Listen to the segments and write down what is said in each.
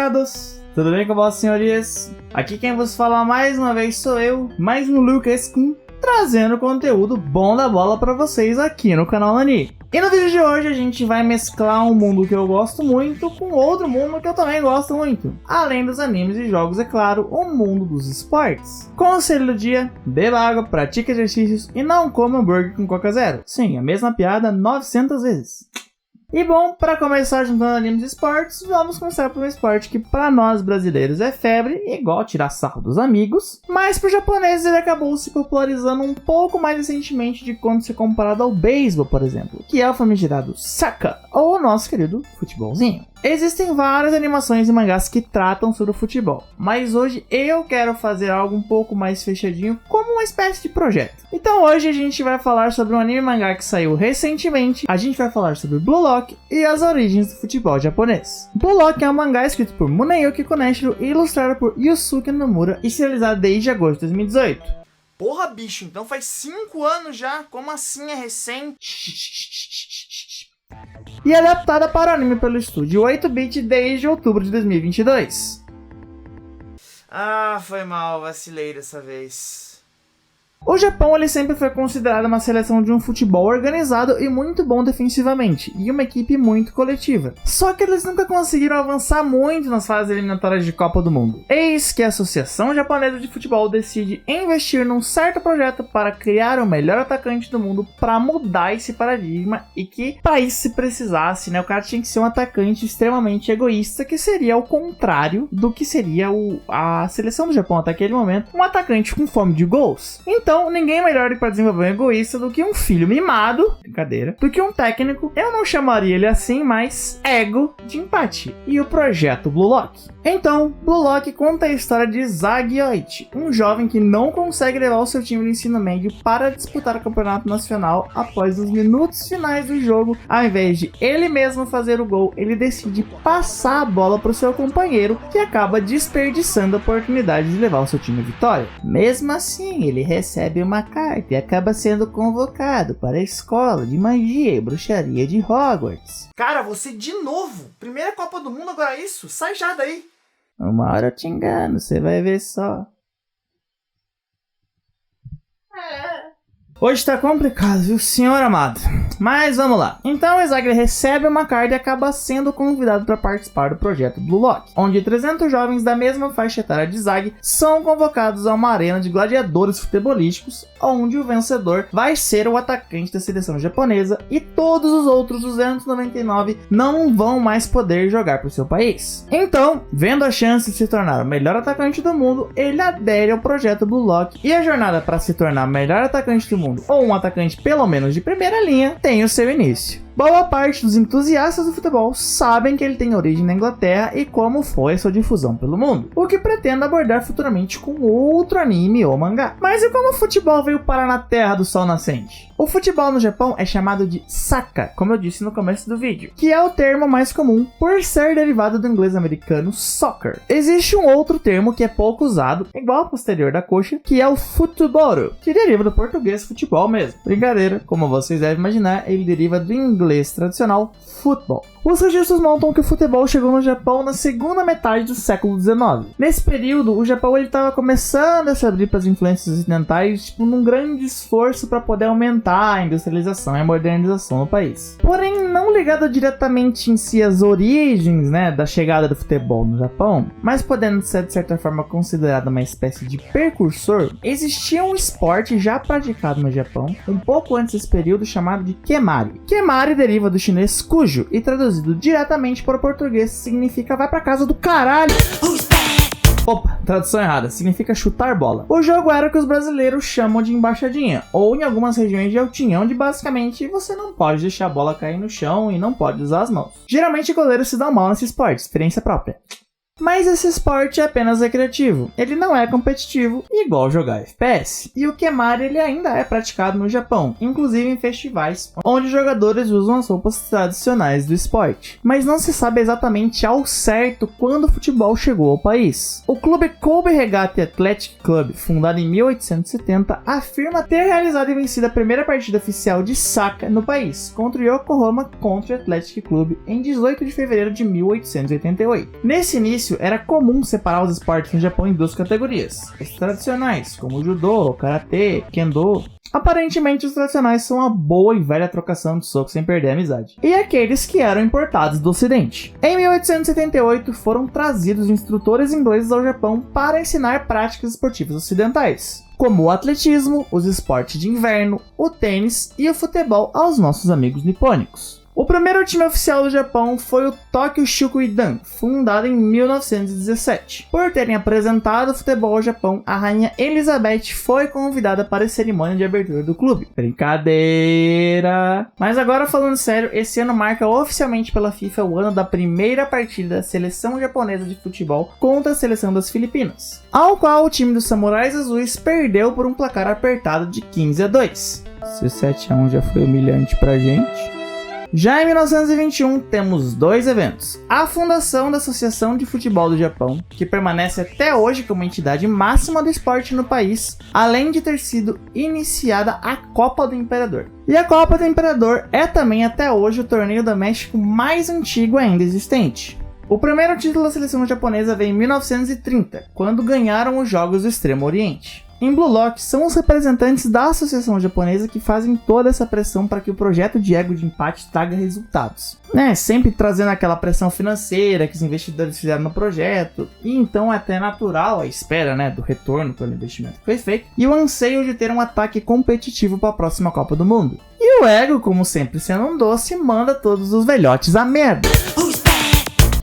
Falados! Tudo bem com vossas senhorias? Aqui quem vos fala mais uma vez sou eu, mais um Lucas Kun, trazendo conteúdo bom da bola pra vocês aqui no canal Nani. E no vídeo de hoje a gente vai mesclar um mundo que eu gosto muito com outro mundo que eu também gosto muito. Além dos animes e jogos, é claro, o mundo dos esportes. Conselho do dia: beba água, pratique exercícios e não coma hambúrguer com Coca Zero. Sim, a mesma piada 900 vezes. E bom, para começar juntando animes e esportes, vamos começar por um esporte que para nós brasileiros é febre, igual tirar sarro dos amigos, mas para os japoneses ele acabou se popularizando um pouco mais recentemente de quando se comparado ao beisebol, por exemplo, que é o famigerado Saka, ou o nosso querido futebolzinho. Existem várias animações e mangás que tratam sobre o futebol, mas hoje eu quero fazer algo um pouco mais fechadinho, como uma espécie de projeto. Então hoje a gente vai falar sobre um anime e mangá que saiu recentemente, a gente vai falar sobre Blue Lock e as origens do futebol japonês. Blue Lock é um mangá escrito por Muneyuki Koneshiro e ilustrado por Yusuke Nomura e serializado desde agosto de 2018. Porra, bicho, então faz 5 anos já? Como assim é recente? E é adaptada para o anime pelo estúdio 8-bit desde outubro de 2022. Ah, foi mal, vacilei dessa vez. O Japão ele sempre foi considerado uma seleção de um futebol organizado e muito bom defensivamente, e uma equipe muito coletiva. Só que eles nunca conseguiram avançar muito nas fases eliminatórias de Copa do Mundo. Eis que a Associação Japonesa de Futebol decide investir num certo projeto para criar o melhor atacante do mundo para mudar esse paradigma, e que para isso se precisasse, o cara tinha que ser um atacante extremamente egoísta, que seria o contrário do que seria a seleção do Japão até aquele momento, um atacante com fome de gols. Então, ninguém melhor para desenvolver um egoísta do que um filho mimado, brincadeira, do que um técnico, eu não chamaria ele assim, mas ego de empate, e o projeto Blue Lock. Então, Blue Lock conta a história de Zag Yoichi, um jovem que não consegue levar o seu time do ensino médio para disputar o campeonato nacional após os minutos finais do jogo. Ao invés de ele mesmo fazer o gol, ele decide passar a bola para o seu companheiro, que acaba desperdiçando a oportunidade de levar o seu time à vitória. Mesmo assim, ele recebe uma carta e acaba sendo convocado para a escola de magia e bruxaria de Hogwarts. Cara, você de novo? Primeira Copa do Mundo, agora é isso? Sai já daí! Uma hora eu te engano, você vai ver só. Hoje tá complicado, viu, senhor amado? Mas vamos lá. Então, Izagre recebe uma carta e acaba sendo convidado para participar do projeto Blue Lock, onde 300 jovens da mesma faixa etária de Zag são convocados a uma arena de gladiadores futebolísticos, onde o vencedor vai ser o atacante da seleção japonesa e todos os outros 299 não vão mais poder jogar por seu país. Então, vendo a chance de se tornar o melhor atacante do mundo, ele adere ao projeto Blue Lock, e a jornada para se tornar o melhor atacante do mundo, ou um atacante pelo menos de primeira linha, tem o seu início. Boa parte dos entusiastas do futebol sabem que ele tem origem na Inglaterra e como foi a sua difusão pelo mundo, o que pretendo abordar futuramente com outro anime ou mangá. Mas e como o futebol veio parar na terra do sol nascente? O futebol no Japão é chamado de Saka, como eu disse no começo do vídeo, que é o termo mais comum por ser derivado do inglês americano soccer. Existe um outro termo que é pouco usado, igual ao posterior da coxa, que é o futebol, que deriva do português futebol mesmo. Brincadeira, como vocês devem imaginar, ele deriva do inglês tradicional futebol. Os registros montam que o futebol chegou no Japão na segunda metade do século XIX. Nesse período, o Japão estava começando a se abrir para as influências ocidentais, num grande esforço para poder aumentar a industrialização e a modernização no país. Porém, não ligado diretamente em si às origens, da chegada do futebol no Japão, mas podendo ser de certa forma considerado uma espécie de precursor, existia um esporte já praticado no Japão um pouco antes desse período chamado de Kemari. Kemari deriva do chinês Kujo e traduzido diretamente para o português significa vai pra casa do caralho. Opa, tradução errada, significa chutar bola. O jogo era o que os brasileiros chamam de embaixadinha, ou em algumas regiões de altinha, onde basicamente você não pode deixar a bola cair no chão e não pode usar as mãos. Geralmente goleiros se dão mal nesse esporte, experiência própria. Mas esse esporte é apenas recreativo, ele não é competitivo, igual jogar FPS. E o Kemari ele ainda é praticado no Japão, inclusive em festivais, onde os jogadores usam as roupas tradicionais do esporte. Mas não se sabe exatamente ao certo quando o futebol chegou ao país. O clube Kobe Regatta Athletic Club, fundado em 1870, afirma ter realizado e vencido a primeira partida oficial de Saka no país, contra o Yokohama Country Athletic Club, em 18 de fevereiro de 1888. Nesse início, início era comum separar os esportes no Japão em duas categorias: os tradicionais, como judô, karatê, kendo. Aparentemente, os tradicionais são a boa e velha trocação de soco sem perder a amizade. E aqueles que eram importados do ocidente. Em 1878, foram trazidos instrutores ingleses ao Japão para ensinar práticas esportivas ocidentais, como o atletismo, os esportes de inverno, o tênis e o futebol aos nossos amigos nipônicos. O primeiro time oficial do Japão foi o Tokyo Shikoidan, fundado em 1917. Por terem apresentado o futebol ao Japão, a rainha Elizabeth foi convidada para a cerimônia de abertura do clube. Brincadeira! Mas agora falando sério, esse ano marca oficialmente pela FIFA o ano da primeira partida da seleção japonesa de futebol contra a seleção das Filipinas, ao qual o time dos Samurais Azuis perdeu por um placar apertado de 15-2. Se o 7-1 já foi humilhante pra gente... Já em 1921, temos dois eventos. A fundação da Associação de Futebol do Japão, que permanece até hoje como entidade máxima do esporte no país, além de ter sido iniciada a Copa do Imperador. E a Copa do Imperador é também até hoje o torneio doméstico mais antigo ainda existente. O primeiro título da seleção japonesa veio em 1930, quando ganharam os Jogos do Extremo Oriente. Em Blue Lock, são os representantes da associação japonesa que fazem toda essa pressão para que o projeto de ego de empate traga resultados. Sempre trazendo aquela pressão financeira que os investidores fizeram no projeto, e então é até natural a espera do retorno pelo investimento que foi feito, e o anseio de ter um ataque competitivo para a próxima Copa do Mundo. E o ego, como sempre sendo um doce, manda todos os velhotes a merda.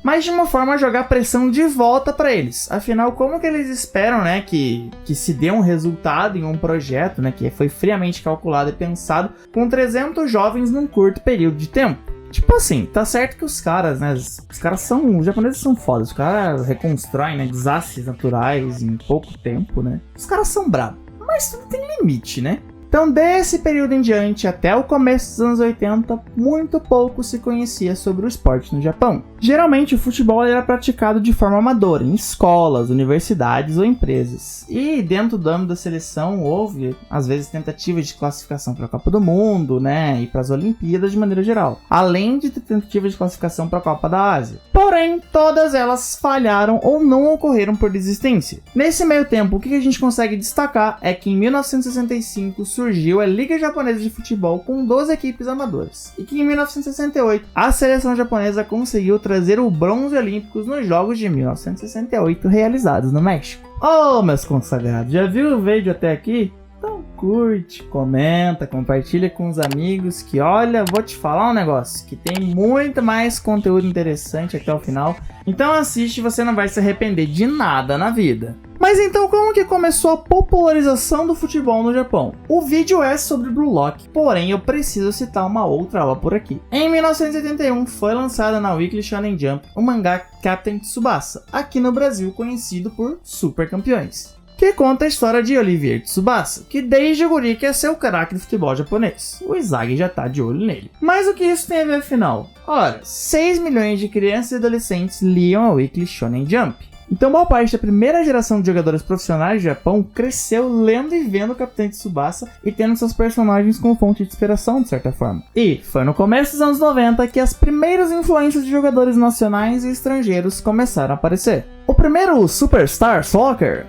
Mas de uma forma a jogar pressão de volta para eles. Afinal, como que eles esperam, que se dê um resultado em um projeto, que foi friamente calculado e pensado com 300 jovens num curto período de tempo? Tipo assim, tá certo que os caras, os japoneses são fodas, os caras reconstroem, desastres naturais em pouco tempo, Os caras são bravos, mas tudo tem limite, Então, desse período em diante até o começo dos anos 80, muito pouco se conhecia sobre o esporte no Japão. Geralmente, o futebol era praticado de forma amadora, em escolas, universidades ou empresas. E dentro do âmbito da seleção, houve, às vezes, tentativas de classificação para a Copa do Mundo, e para as Olimpíadas de maneira geral. Além de tentativas de classificação para a Copa da Ásia. Porém, todas elas falharam ou não ocorreram por desistência. Nesse meio tempo, o que a gente consegue destacar é que em 1965 surgiu a Liga Japonesa de Futebol com 12 equipes amadoras, e que em 1968 a seleção japonesa conseguiu trazer o bronze olímpico nos Jogos de 1968 realizados no México. Oh, meus consagrados, já viu o vídeo até aqui? Então curte, comenta, compartilha com os amigos que, olha, vou te falar um negócio, que tem muito mais conteúdo interessante até o final. Então assiste, você não vai se arrepender de nada na vida. Mas então, como que começou a popularização do futebol no Japão? O vídeo é sobre Blue Lock, porém eu preciso citar uma outra aula por aqui. Em 1981 foi lançada na Weekly Shonen Jump o mangá Captain Tsubasa, aqui no Brasil conhecido por Super Campeões, que conta a história de Olivier Tsubasa, que desde o guri quer ser o craque do futebol japonês. O Izagi já tá de olho nele. Mas o que isso tem a ver afinal? Ora, 6 milhões de crianças e adolescentes liam a Weekly Shonen Jump. Então, boa parte da primeira geração de jogadores profissionais do Japão cresceu lendo e vendo o Capitão Tsubasa e tendo seus personagens como fonte de inspiração, de certa forma. E foi no começo dos anos 90 que as primeiras influências de jogadores nacionais e estrangeiros começaram a aparecer. O primeiro Superstar Soccer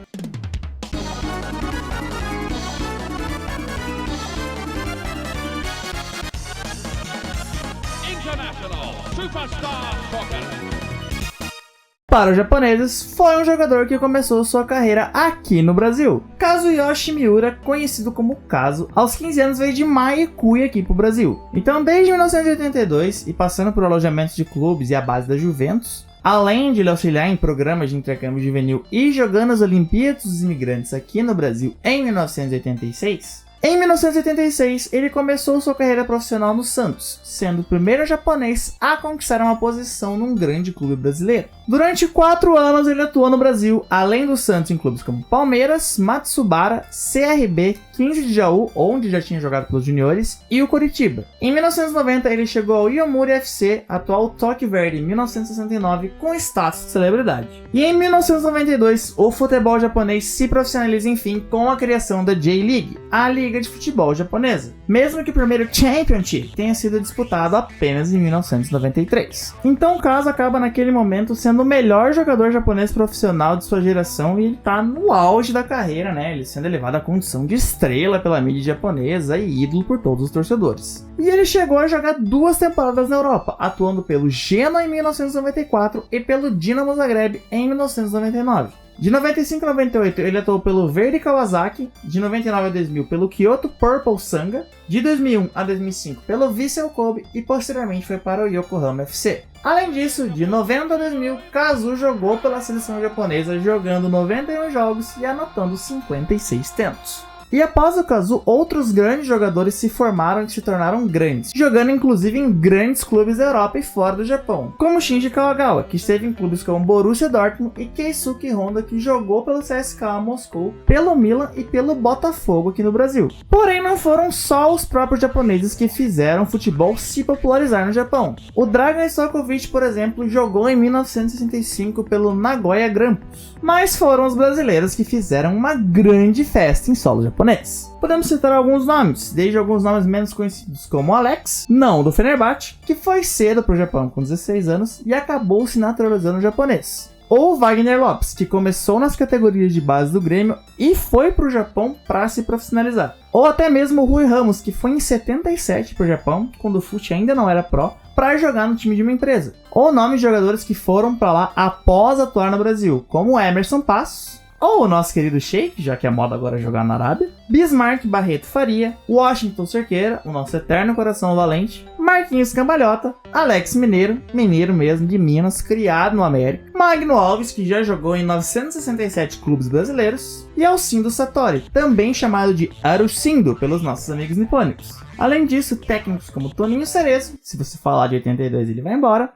para os japoneses, foi um jogador que começou sua carreira aqui no Brasil. Kazuyoshi Miura, conhecido como Kazu, aos 15 anos veio de Maikuya aqui pro Brasil. Então, desde 1982, e passando por alojamentos de clubes e a base da Juventus, além de ele auxiliar em programas de intercâmbio juvenil e jogando as Olimpíadas dos Imigrantes aqui no Brasil em 1986, em 1986, ele começou sua carreira profissional no Santos, sendo o primeiro japonês a conquistar uma posição num grande clube brasileiro. Durante 4 anos ele atuou no Brasil, além do Santos em clubes como Palmeiras, Matsubara, CRB, 15 de Jaú, onde já tinha jogado pelos juniores, e o Coritiba. Em 1990 ele chegou ao Yomiuri FC, atual Toque Verde em 1969, com status de celebridade. E em 1992, o futebol japonês se profissionaliza enfim com a criação da J-League, a liga Liga de Futebol Japonesa, mesmo que o primeiro Championship tenha sido disputado apenas em 1993. Então o Kazu acaba naquele momento sendo o melhor jogador japonês profissional de sua geração e ele tá no auge da carreira, né? Ele sendo elevado à condição de estrela pela mídia japonesa e ídolo por todos os torcedores. E ele chegou a jogar 2 temporadas na Europa, atuando pelo Genoa em 1994 e pelo Dinamo Zagreb em 1999. De 95 a 98 ele atuou pelo Verde Kawasaki, de 99 a 2000 pelo Kyoto Purple Sanga, de 2001 a 2005 pelo Vissel Kobe e posteriormente foi para o Yokohama FC. Além disso, de 90 a 2000, Kazu jogou pela seleção japonesa, jogando 91 jogos e anotando 56 tentos. E após o Kazu, outros grandes jogadores se formaram e se tornaram grandes, jogando inclusive em grandes clubes da Europa e fora do Japão, como Shinji Kagawa, que esteve em clubes como Borussia Dortmund, e Keisuke Honda, que jogou pelo CSKA Moscou, pelo Milan e pelo Botafogo aqui no Brasil. Porém, não foram só os próprios japoneses que fizeram o futebol se popularizar no Japão. O Dragan Stojkovic, por exemplo, jogou em 1965 pelo Nagoya Grampus, mas foram os brasileiros que fizeram uma grande festa em solo japonês. Podemos citar alguns nomes, desde alguns nomes menos conhecidos como Alex, não do Fenerbahçe, que foi cedo para o Japão com 16 anos e acabou se naturalizando japonês. Ou Wagner Lopes, que começou nas categorias de base do Grêmio e foi para o Japão para se profissionalizar. Ou até mesmo o Rui Ramos, que foi em 77 para o Japão, quando o fute ainda não era pro, para jogar no time de uma empresa. Ou nomes de jogadores que foram para lá após atuar no Brasil, como Emerson Passos, ou o nosso querido Sheik, já que a moda agora é jogar na Arábia, Bismarck Barreto Faria, Washington Cerqueira, o nosso eterno coração valente, Marquinhos Cambalhota, Alex Mineiro, mineiro mesmo de Minas, criado no América, Magno Alves, que já jogou em 967 clubes brasileiros, e Alcindo Satori, também chamado de Arucindo pelos nossos amigos nipônicos. Além disso, técnicos como Toninho Cerezo, se você falar de 82 ele vai embora,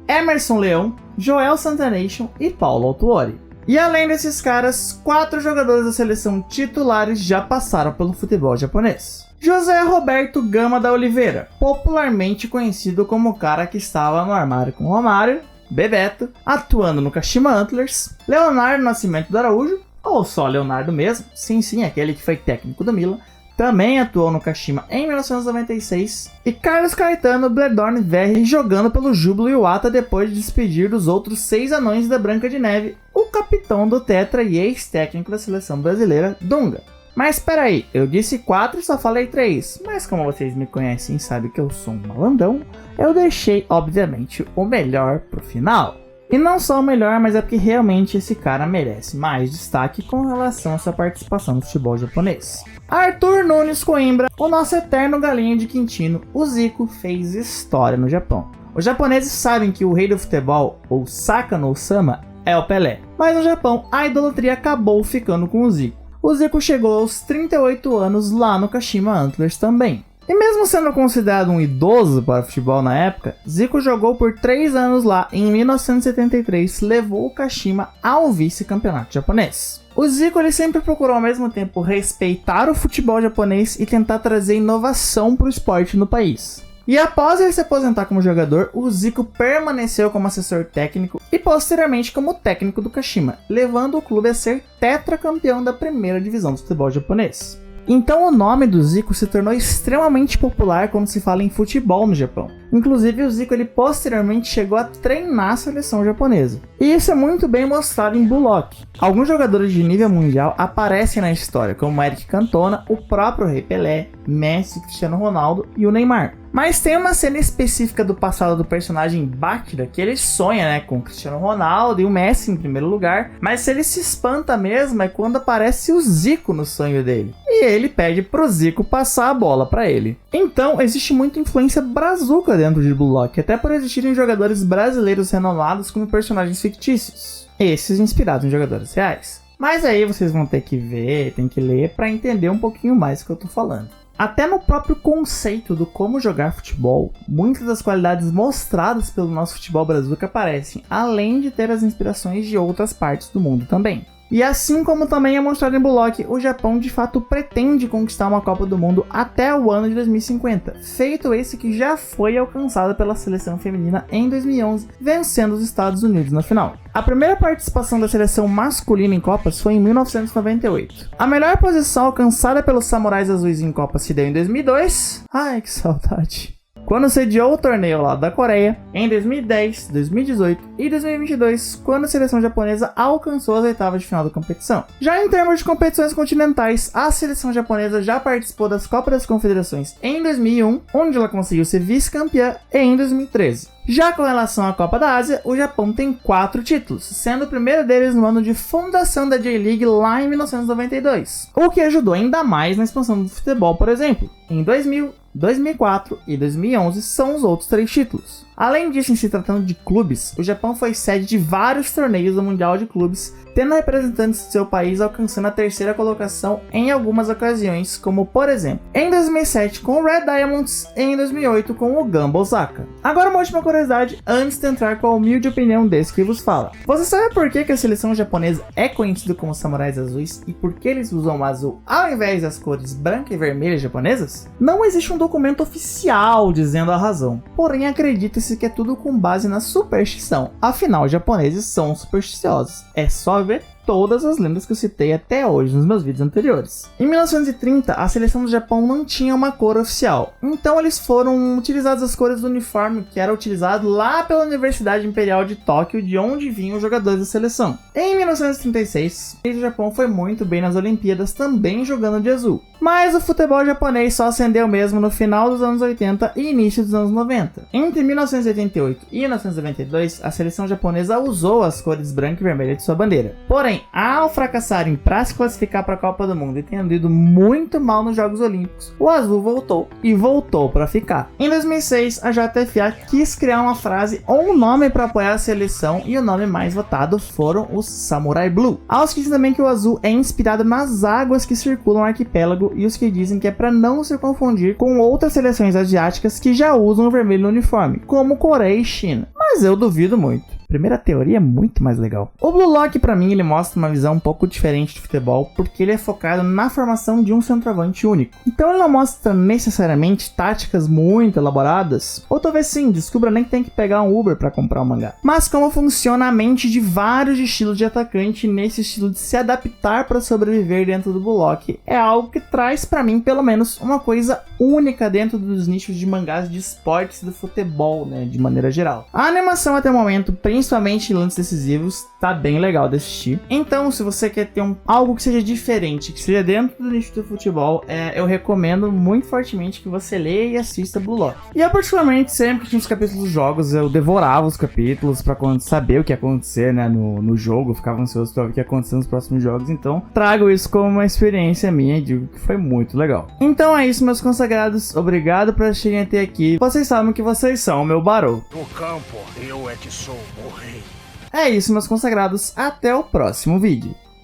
Emerson Leão, Joel Santanation e Paulo Autuori. E além desses caras, 4 jogadores da seleção titulares já passaram pelo futebol japonês. José Roberto Gama da Oliveira, popularmente conhecido como o cara que estava no armário com Romário, Bebeto, atuando no Kashima Antlers, Leonardo Nascimento do Araújo, ou só Leonardo mesmo, sim, aquele que foi técnico do Milan, também atuou no Kashima em 1996, e Carlos Caetano Bledorn Verri jogando pelo Júbilo Iwata depois de despedir dos outros 6 anões da Branca de Neve, o capitão do Tetra e ex-técnico da seleção brasileira, Dunga. Mas peraí, eu disse 4 e só falei 3, mas como vocês me conhecem e sabem que eu sou um malandão, eu deixei, obviamente, o melhor pro final. E não só o melhor, mas é porque realmente esse cara merece mais destaque com relação à sua participação no futebol japonês. Arthur Nunes Coimbra, o nosso eterno galinho de Quintino, o Zico, fez história no Japão. Os japoneses sabem que o rei do futebol, ou Saka no Sama, é o Pelé. Mas no Japão, a idolatria acabou ficando com o Zico. O Zico chegou aos 38 anos lá no Kashima Antlers também. E mesmo sendo considerado um idoso para o futebol na época, Zico jogou por 3 anos lá e em 1973 levou o Kashima ao vice-campeonato japonês. O Zico ele sempre procurou ao mesmo tempo respeitar o futebol japonês e tentar trazer inovação para o esporte no país. E após ele se aposentar como jogador, o Zico permaneceu como assessor técnico e posteriormente como técnico do Kashima, levando o clube a ser tetracampeão da primeira divisão do futebol japonês. Então o nome do Zico se tornou extremamente popular quando se fala em futebol no Japão. Inclusive o Zico ele posteriormente chegou a treinar a seleção japonesa. E isso é muito bem mostrado em Blue Lock. Alguns jogadores de nível mundial aparecem na história, como Eric Cantona, o próprio Rei Pelé, Messi, Cristiano Ronaldo e o Neymar. Mas tem uma cena específica do passado do personagem Bátira que ele sonha, com o Cristiano Ronaldo e o Messi em primeiro lugar, mas se ele se espanta mesmo é quando aparece o Zico no sonho dele. E ele pede pro Zico passar a bola para ele. Então existe muita influência brazuca dentro de Blue Lock, até por existirem jogadores brasileiros renomados como personagens fictícios, esses inspirados em jogadores reais. Mas aí vocês vão ter que ver, tem que ler para entender um pouquinho mais do que eu tô falando. Até no próprio conceito do como jogar futebol, muitas das qualidades mostradas pelo nosso futebol brazuca aparecem, além de ter as inspirações de outras partes do mundo também. E assim como também é mostrado em Blue Lock, o Japão de fato pretende conquistar uma Copa do Mundo até o ano de 2050, feito esse que já foi alcançado pela seleção feminina em 2011, vencendo os Estados Unidos na final. A primeira participação da seleção masculina em Copas foi em 1998. A melhor posição alcançada pelos Samurais Azuis em Copas se deu em 2002. Ai, que saudade! Quando sediou o torneio lá da Coreia, em 2010, 2018 e 2022, quando a seleção japonesa alcançou as oitavas de final da competição. Já em termos de competições continentais, a seleção japonesa já participou das Copas das Confederações em 2001, onde ela conseguiu ser vice-campeã, e em 2013. Já com relação à Copa da Ásia, o Japão tem 4 títulos, sendo o primeiro deles no ano de fundação da J-League lá em 1992, o que ajudou ainda mais na expansão do futebol, por exemplo. Em 2000, 2004 e 2011 são os outros 3 títulos. Além disso, em se tratando de clubes, o Japão foi sede de vários torneios do Mundial de Clubes, tendo representantes de seu país alcançando a 3ª colocação em algumas ocasiões, como por exemplo, em 2007 com o Red Diamonds e em 2008 com o Gamba Osaka. Agora uma última curiosidade antes de entrar com a humilde opinião desse que vos fala. Você sabe por que a seleção japonesa é conhecida como Samurais Azuis e por que eles usam o azul ao invés das cores branca e vermelha japonesas? Não existe um documento oficial dizendo a razão, porém acredita-se que é tudo com base na superstição, afinal os japoneses são supersticiosos, é só ver todas as lendas que eu citei até hoje nos meus vídeos anteriores. Em 1930, a seleção do Japão não tinha uma cor oficial, então eles foram utilizadas as cores do uniforme que era utilizado lá pela Universidade Imperial de Tóquio, de onde vinham os jogadores da seleção. Em 1936, o Japão foi muito bem nas Olimpíadas, também jogando de azul. Mas o futebol japonês só acendeu mesmo no final dos anos 80 e início dos anos 90. Entre 1988 e 1992, a seleção japonesa usou as cores branca e vermelha de sua bandeira. Porém, ao fracassarem para se classificar para a Copa do Mundo e tendo ido muito mal nos Jogos Olímpicos, o azul voltou e voltou para ficar. Em 2006, a JFA quis criar uma frase ou um nome para apoiar a seleção e o nome mais votado foram os Samurai Blue. Há os que dizem também que o azul é inspirado nas águas que circulam o arquipélago e os que dizem que é para não se confundir com outras seleções asiáticas que já usam o vermelho no uniforme, como Coreia e China. Mas eu duvido muito. Primeira teoria é muito mais legal. O Blue Lock, pra mim, ele mostra uma visão um pouco diferente de futebol, porque ele é focado na formação de um centroavante único. Então ele não mostra necessariamente táticas muito elaboradas, ou talvez sim, descubra nem que tem que pegar um Uber pra comprar um mangá. Mas como funciona a mente de vários estilos de atacante nesse estilo de se adaptar para sobreviver dentro do Blue Lock, é algo que traz pra mim, pelo menos, uma coisa única dentro dos nichos de mangás de esportes do futebol, né, de maneira geral. A animação até o momento, principalmente em lances decisivos, tá bem legal de assistir. Então, se você quer ter algo que seja diferente, que seja dentro do nicho do futebol, eu recomendo muito fortemente que você leia e assista Blue Lock. E eu, particularmente, sempre que tinha os capítulos dos jogos, eu devorava os capítulos pra saber o que ia acontecer, né, no jogo. Eu ficava ansioso pra ver o que ia acontecer nos próximos jogos. Então, trago isso como uma experiência minha e digo que foi muito legal. Então é isso, meus consagrados. Obrigado por assistirem até aqui. Vocês sabem que vocês são o meu Barô. No campo, eu é que sou o rei. É isso, meus consagrados. Até o próximo vídeo.